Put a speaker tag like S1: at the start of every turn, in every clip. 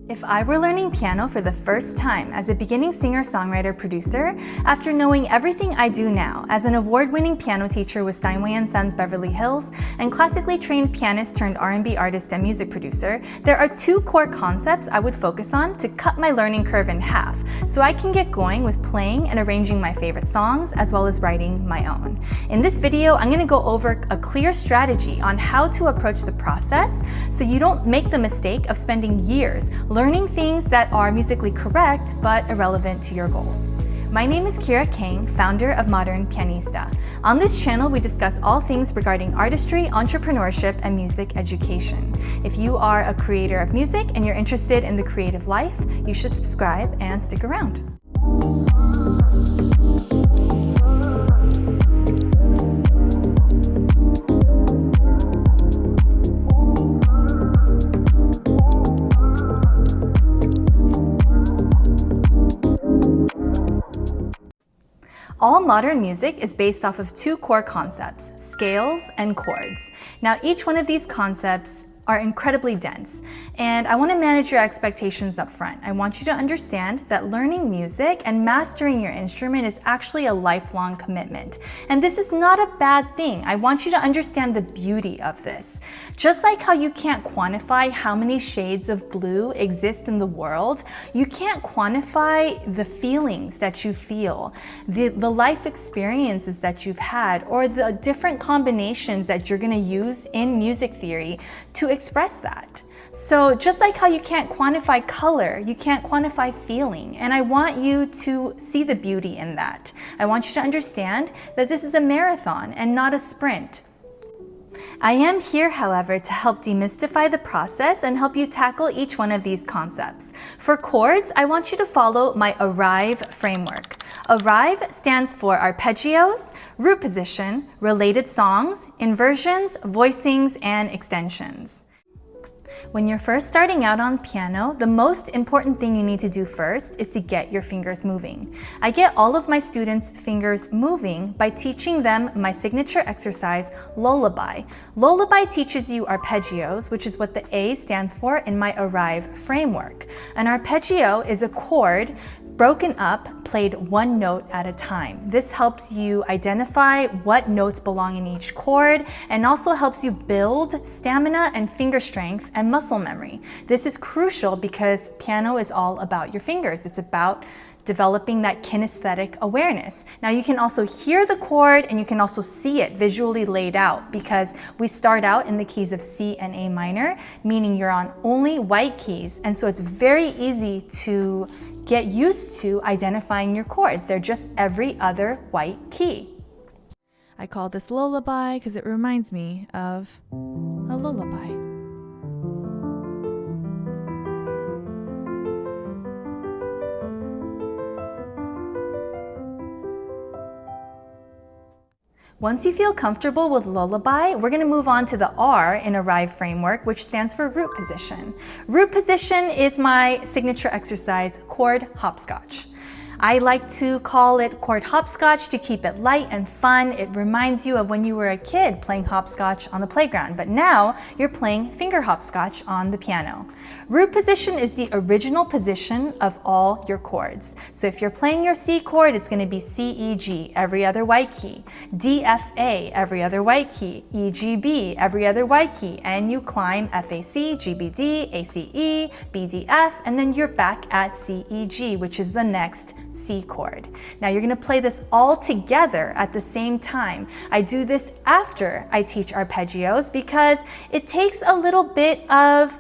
S1: If I were learning piano for the first time as a beginning singer-songwriter producer, after knowing everything I do now as an award-winning piano teacher with Steinway & Sons Beverly Hills and classically trained pianist turned R&B artist and music producer, there are two core concepts I would focus on to cut my learning curve in half so I can get going with playing and arranging my favorite songs as well as writing my own. In this video, I'm going to go over a clear strategy on how to approach the process so you don't make the mistake of spending years learning things that are musically correct but irrelevant to your goals. My name is Kira Kang, founder of Modern Pianista. On this channel, we discuss all things regarding artistry, entrepreneurship, and music education. If you are a creator of music and you're interested in the creative life, you should subscribe and stick around. All modern music is based off of two core concepts, scales and chords. Now, each one of these concepts are incredibly dense, and I want to manage your expectations up front. I want you to understand that learning music and mastering your instrument is actually a lifelong commitment. And this is not a bad thing. I want you to understand the beauty of this. Just like how you can't quantify how many shades of blue exist in the world, you can't quantify the feelings that you feel, the life experiences that you've had, or the different combinations that you're going to use in music theory to express that. So just like how you can't quantify color, you can't quantify feeling. And I want you to see the beauty in that. I want you to understand that this is a marathon and not a sprint. I am here, however, to help demystify the process and help you tackle each one of these concepts. For chords, I want you to follow my A.R.R.I.V.E framework. A.R.R.I.V.E stands for arpeggios, root position, related songs, inversions, voicings, and extensions. When you're first starting out on piano, the most important thing you need to do first is to get your fingers moving. I get all of my students' fingers moving by teaching them my signature exercise, Lullaby. Lullaby teaches you arpeggios, which is what the A stands for in my A.R.R.I.V.E framework. An arpeggio is a chord broken up, played one note at a time. This helps you identify what notes belong in each chord and also helps you build stamina and finger strength and muscle memory. This is crucial because piano is all about your fingers. It's about developing that kinesthetic awareness. Now you can also hear the chord and you can also see it visually laid out because we start out in the keys of C and A minor, meaning you're on only white keys. And so it's very easy to get used to identifying your chords. They're just every other white key. I call this Lullaby because it reminds me of a lullaby. Once you feel comfortable with Lullaby, we're going to move on to the R in A.R.R.I.V.E framework, which stands for root position. Root position is my signature exercise, chord hopscotch. I like to call it chord hopscotch to keep it light and fun. It reminds you of when you were a kid playing hopscotch on the playground, but now you're playing finger hopscotch on the piano. Root position is the original position of all your chords. So if you're playing your C chord, it's going to be C, E, G, every other white key, D, F, A, every other white key, E, G, B, every other white key, and you climb F, A, C, G, B, D, A, C, E, B, D, F, and then you're back at C, E, G, which is the next C chord. Now you're going to play this all together at the same time. I do this after I teach arpeggios because it takes a little bit of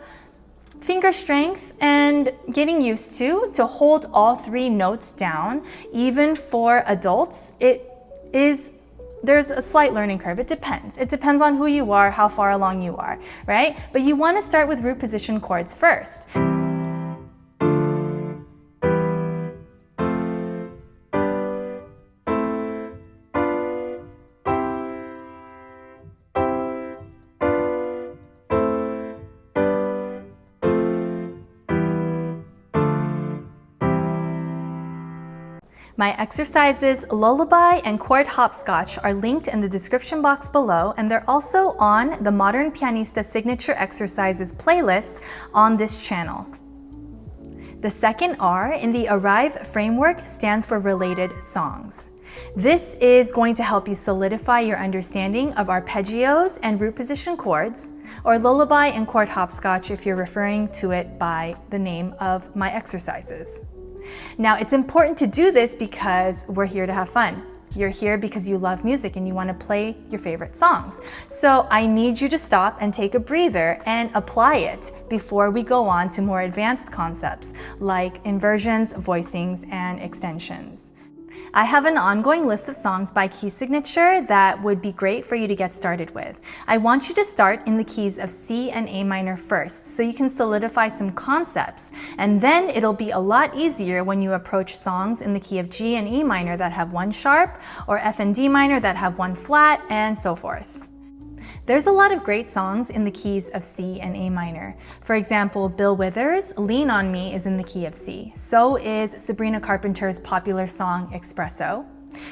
S1: finger strength and getting used to hold all three notes down. Even for adults, there's a slight learning curve. It depends. It depends on who you are, how far along you are, right? But you want to start with root position chords first. My exercises, Lullaby and chord hopscotch, are linked in the description box below, and they're also on the Modern Pianista Signature Exercises playlist on this channel. The second R in the A.R.R.I.V.E framework stands for related songs. This is going to help you solidify your understanding of arpeggios and root position chords, or lullaby and chord hopscotch if you're referring to it by the name of my exercises. Now, it's important to do this because we're here to have fun. You're here because you love music and you want to play your favorite songs. So I need you to stop and take a breather and apply it before we go on to more advanced concepts like inversions, voicings, and extensions. I have an ongoing list of songs by key signature that would be great for you to get started with. I want you to start in the keys of C and A minor first, so you can solidify some concepts, and then it'll be a lot easier when you approach songs in the key of G and E minor that have one sharp, or F and D minor that have one flat, and so forth. There's a lot of great songs in the keys of C and A minor. For example, Bill Withers' Lean on Me is in the key of C. So is Sabrina Carpenter's popular song Espresso.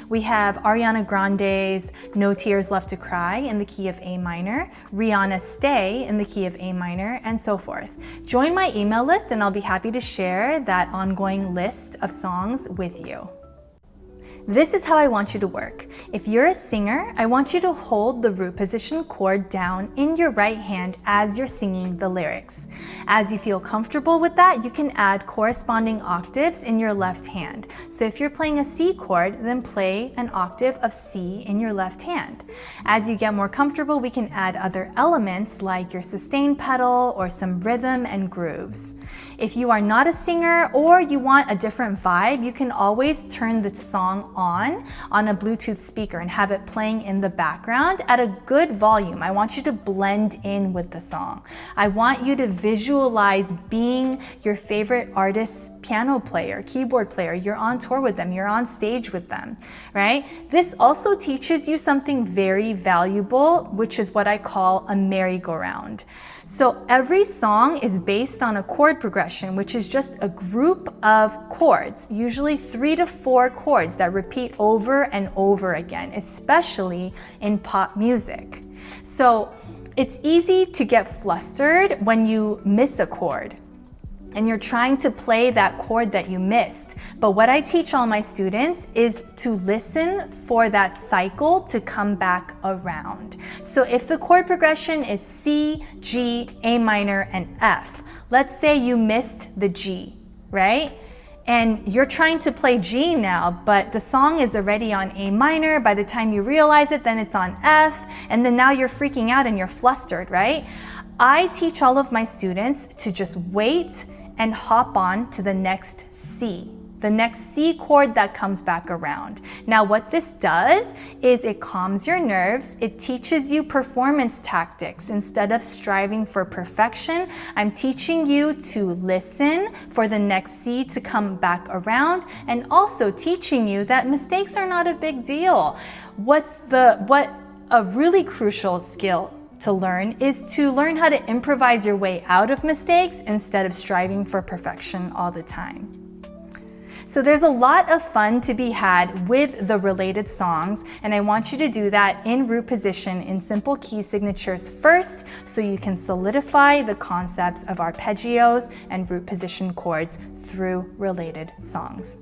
S1: We have Ariana Grande's No Tears Left to Cry in the key of A minor, Rihanna's Stay in the key of A minor, and so forth. Join my email list and I'll be happy to share that ongoing list of songs with you. This is how I want you to work. If you're a singer, I want you to hold the root position chord down in your right hand as you're singing the lyrics. As you feel comfortable with that, you can add corresponding octaves in your left hand. So if you're playing a C chord, then play an octave of C in your left hand. As you get more comfortable, we can add other elements like your sustain pedal or some rhythm and grooves. If you are not a singer or you want a different vibe, you can always turn the song on a Bluetooth speaker and have it playing in the background at a good volume. I want you to blend in with the song. I want you to visualize being your favorite artist's piano player, keyboard player. You're on tour with them, you're on stage with them, right? This also teaches you something very valuable, which is what I call a merry-go-round. So every song is based on a chord progression, which is just a group of chords, usually 3 to 4 chords that repeat over and over again, especially in pop music. So it's easy to get flustered when you miss a chord and you're trying to play that chord that you missed. But what I teach all my students is to listen for that cycle to come back around. So if the chord progression is C, G, A minor, and F, let's say you missed the G, right? And you're trying to play G now, but the song is already on A minor. By the time you realize it, then it's on F, and then now you're freaking out and you're flustered, right? I teach all of my students to just wait and hop on to the next C chord that comes back around. Now what this does is it calms your nerves, it teaches you performance tactics. Instead of striving for perfection, I'm teaching you to listen for the next C to come back around, and also teaching you that mistakes are not a big deal. What a really crucial skill to learn is to learn how to improvise your way out of mistakes instead of striving for perfection all the time. So there's a lot of fun to be had with the related songs, and I want you to do that in root position in simple key signatures first, so you can solidify the concepts of arpeggios and root position chords through related songs.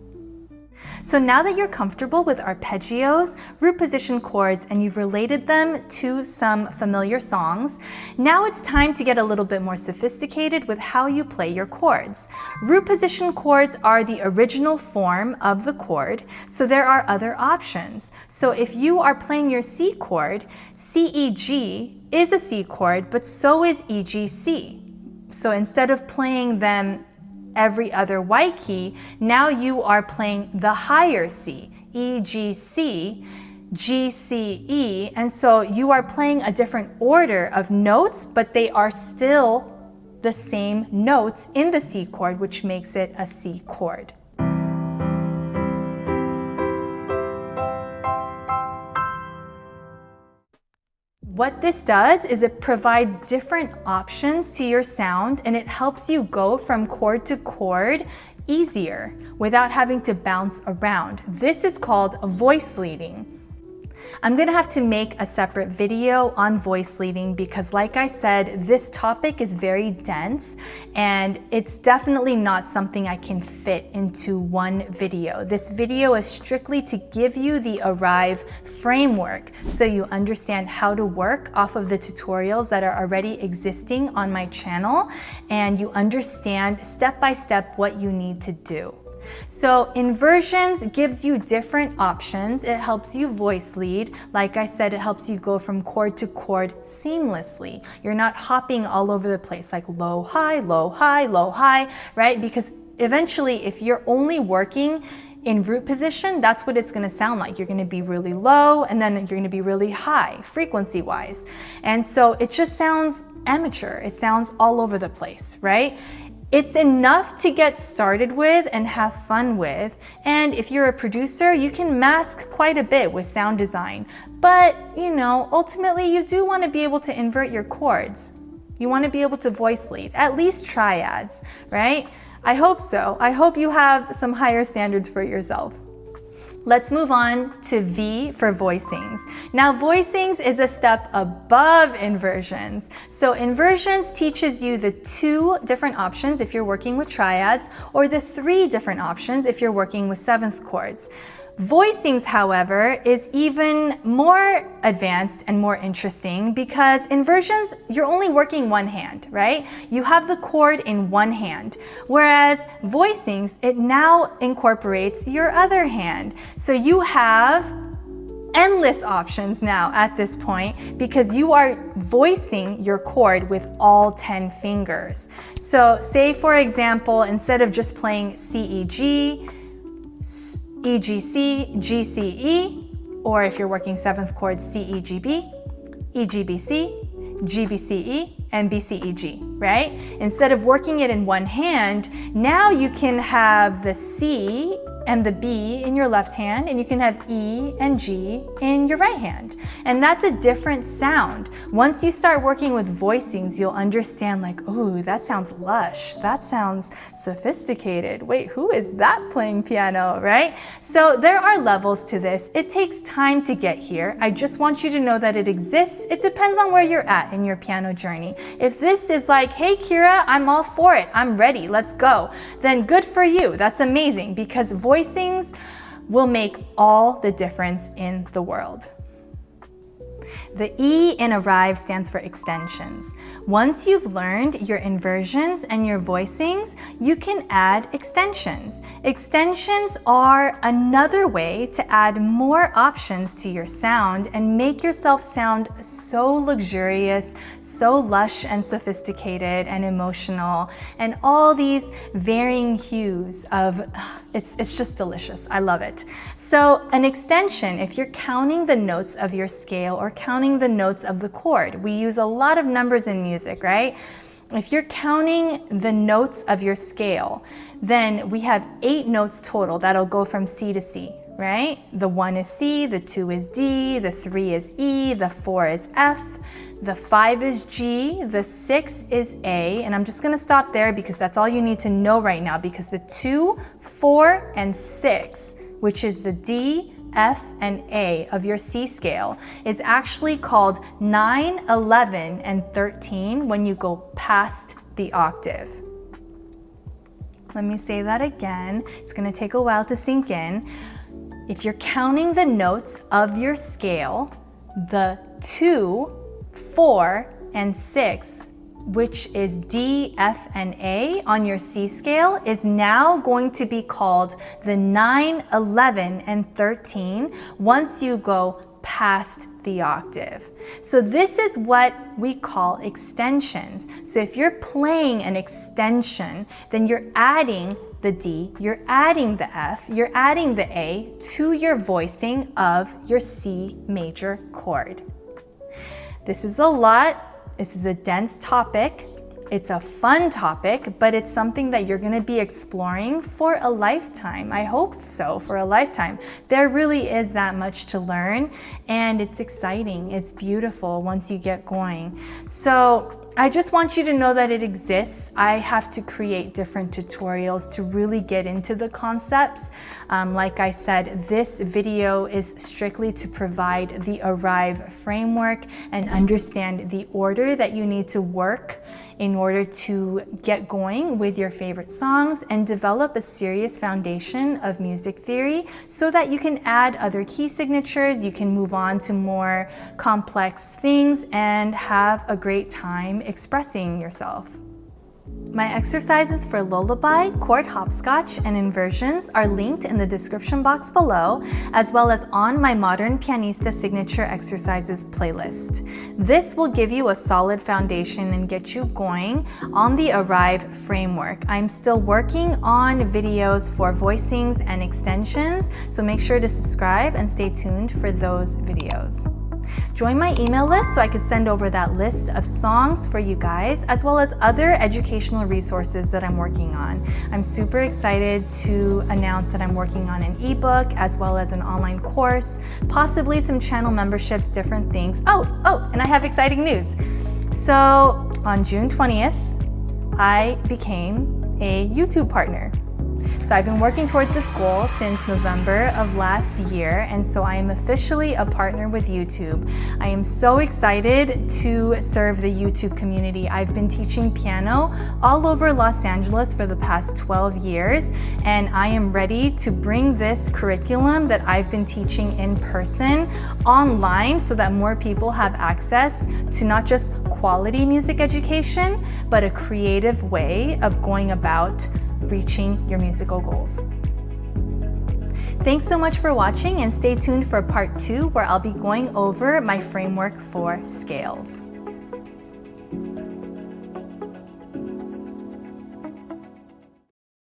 S1: So now that you're comfortable with arpeggios, root position chords, and you've related them to some familiar songs, now it's time to get a little bit more sophisticated with how you play your chords. Root position chords are the original form of the chord, so there are other options. So if you are playing your C chord, C-E-G is a C chord, but so is E-G-C. So instead of playing them every other white key, now you are playing the higher C, E, G, C, G, C, E, and so you are playing a different order of notes, but they are still the same notes in the C chord, which makes it a C chord. What this does is it provides different options to your sound, and it helps you go from chord to chord easier without having to bounce around. This is called voice leading. I'm gonna have to make a separate video on voice leading because, like I said, this topic is very dense and it's definitely not something I can fit into one video. This video is strictly to give you the A.R.R.I.V.E framework so you understand how to work off of the tutorials that are already existing on my channel and you understand step by step what you need to do. So Inversions gives you different options. It helps you voice lead. Like I said, it helps you go from chord to chord seamlessly. You're not hopping all over the place like low, high, low, high, low, high, right? Because eventually if you're only working in root position, that's what it's gonna sound like. You're gonna be really low and then you're gonna be really high frequency wise. And so it just sounds amateur. It sounds all over the place, right? It's enough to get started with and have fun with. And if you're a producer, you can mask quite a bit with sound design. But, you know, ultimately you do want to be able to invert your chords. You want to be able to voice lead, at least triads, right? I hope so. I hope you have some higher standards for yourself. Let's move on to V for voicings. Now, voicings is a step above inversions. So inversions teaches you the 2 different options if you're working with triads, or the 3 different options if you're working with 7th chords. Voicings, however, is even more advanced and more interesting because inversions, you're only working one hand, right? You have the chord in one hand, whereas voicings, it now incorporates your other hand. So you have endless options now at this point because you are voicing your chord with all 10 fingers. So say, for example, instead of just playing C, E, G, E, G, C, G, C, E, or if you're working 7th chord, C, E, G, B, E, G, B, C, G, B, C, E, and B, C, E, G, right? Instead of working it in one hand, now you can have the C and the B in your left hand, and you can have E and G in your right hand. And that's a different sound. Once you start working with voicings, you'll understand like, oh, that sounds lush. That sounds sophisticated. Wait, who is that playing piano, right? So there are levels to this. It takes time to get here. I just want you to know that it exists. It depends on where you're at in your piano journey. If this is like, hey, Kira, I'm all for it. I'm ready. Let's go. Then good for you. That's amazing because voicings will make all the difference in the world. The E in A.R.R.I.V.E stands for extensions. Once you've learned your inversions and your voicings, you can add extensions. Extensions are another way to add more options to your sound and make yourself sound so luxurious, so lush and sophisticated and emotional, and all these varying hues of, it's just delicious. I love it. So an extension, if you're counting the notes of your scale or counting the notes of the chord, we use a lot of numbers in music, right? If you're counting the notes of your scale, then we have 8 notes total that'll go from C to C, right? The 1 is C, the 2 is D, the 3 is E, the 4 is F, the 5 is G, the 6 is A, and I'm just gonna stop there because that's all you need to know right now, because the 2, 4, and 6, which is the D, F, and A of your C scale, is actually called 9, 11, and 13 when you go past the octave. Let me say that again. It's gonna take a while to sink in. If you're counting the notes of your scale, the 2, 4, and 6, which is D, F, and A on your C scale, is now going to be called the 9, 11, and 13 once you go past the octave. So this is what we call extensions. So if you're playing an extension, then you're adding the D, you're adding the F, you're adding the A to your voicing of your C major chord. This is a lot. This is a dense topic. It's a fun topic, but it's something that you're going to be exploring for a lifetime. I hope so, for a lifetime. There really is that much to learn, and it's exciting. It's beautiful once you get going. So I just want you to know that it exists. I have to create different tutorials to really get into the concepts. Like I said, this video is strictly to provide the A.R.R.I.V.E framework and understand the order that you need to work in order to get going with your favorite songs and develop a serious foundation of music theory so that you can add other key signatures, you can move on to more complex things and have a great time expressing yourself. My exercises for Lullaby, Chord, Hopscotch, and Inversions are linked in the description box below, as well as on my Modern Pianista Signature Exercises playlist. This will give you a solid foundation and get you going on the A.R.R.I.V.E framework. I'm still working on videos for voicings and extensions, so make sure to subscribe and stay tuned for those videos. Join my email list so I could send over that list of songs for you guys, as well as other educational resources that I'm working on. I'm super excited to announce that I'm working on an ebook as well as an online course, possibly some channel memberships, different things. Oh, and I have exciting news. So on June 20th, I became a YouTube partner. So I've been working towards this goal since November of last year, and so I am officially a partner with YouTube. I am so excited to serve the YouTube community. I've been teaching piano all over Los Angeles for the past 12 years, and I am ready to bring this curriculum that I've been teaching in person online so that more people have access to not just quality music education, but a creative way of going about reaching your musical goals. Thanks so much for watching, and stay tuned for part 2 where I'll be going over my framework for scales.